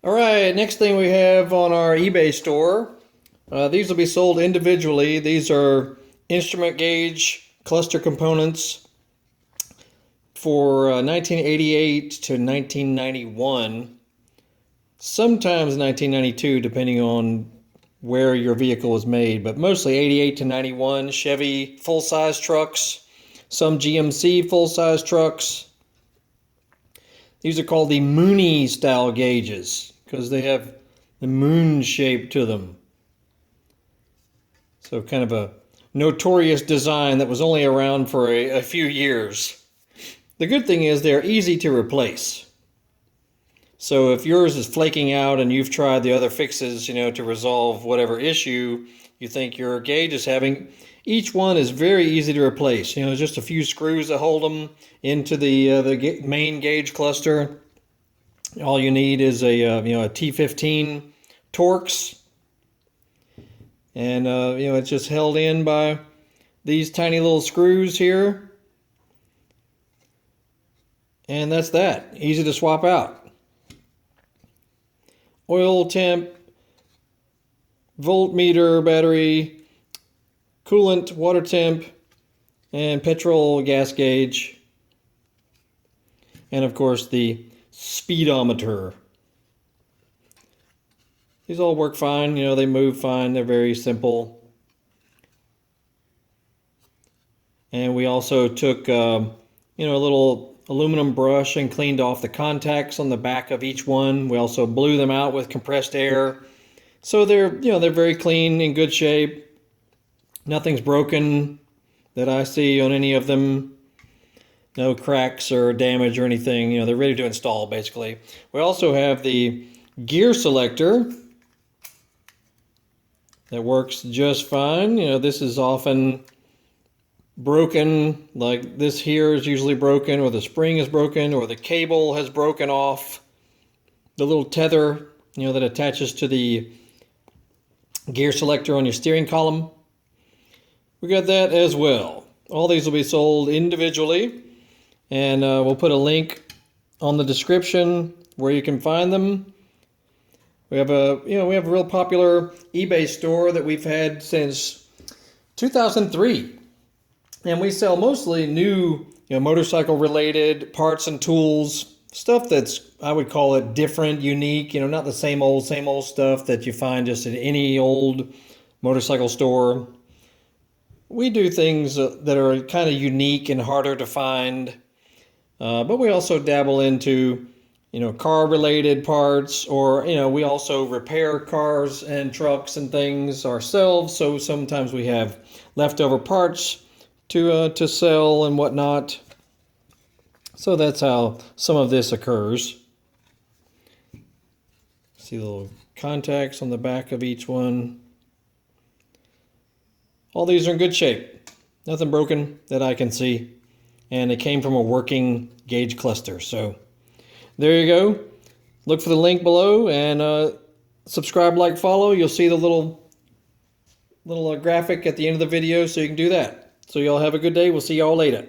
All right, next thing we have on our eBay store. These will be sold individually. These are instrument gauge cluster components for 1988 to 1991, sometimes 1992 depending on where your vehicle was made, but mostly 88 to 91 Chevy full-size trucks, some GMC full-size trucks. These are called the Moonie style gauges because they have the moon shape to them. So kind of a notorious design that was only around for a few years. The good thing is they're easy to replace. So if yours is flaking out and you've tried the other fixes, to resolve whatever issue you think your gauge is having, each one is very easy to replace. Just a few screws that hold them into the main gauge cluster. All you need is a T15 Torx, and it's just held in by these tiny little screws here, and that's that. Easy to swap out. Oil temp, voltmeter, battery, coolant, water temp, and petrol gas gauge, and of course the speedometer. These all work fine. They move fine. They're very simple. And we also took a little aluminum brush and cleaned off the contacts on the back of each one. We also blew them out with compressed air, so they're very clean, in good shape. Nothing's broken that I see on any of them. No cracks or damage or anything. They're ready to install, basically. We also have the gear selector that works just fine. This is often broken, like this here is usually broken, or the spring is broken, or the cable has broken off. The little tether, that attaches to the gear selector on your steering column. We got that as well. All these will be sold individually. And we'll put a link on the description where you can find them. We have a real popular eBay store that we've had since 2003, and we sell mostly new, motorcycle related parts and tools, stuff that's, I would call it, different, unique. Not the same old stuff that you find just at any old motorcycle store. We do things that are kind of unique and harder to find. But we also dabble into, car-related parts, or, we also repair cars and trucks and things ourselves. So sometimes we have leftover parts to sell and whatnot. So that's how some of this occurs. See the little contacts on the back of each one. All these are in good shape. Nothing broken that I can see. And it came from a working gauge cluster. So there you go. Look for the link below and subscribe, like, follow. You'll see the little graphic at the end of the video, so you can do that. So y'all have a good day. We'll see y'all later.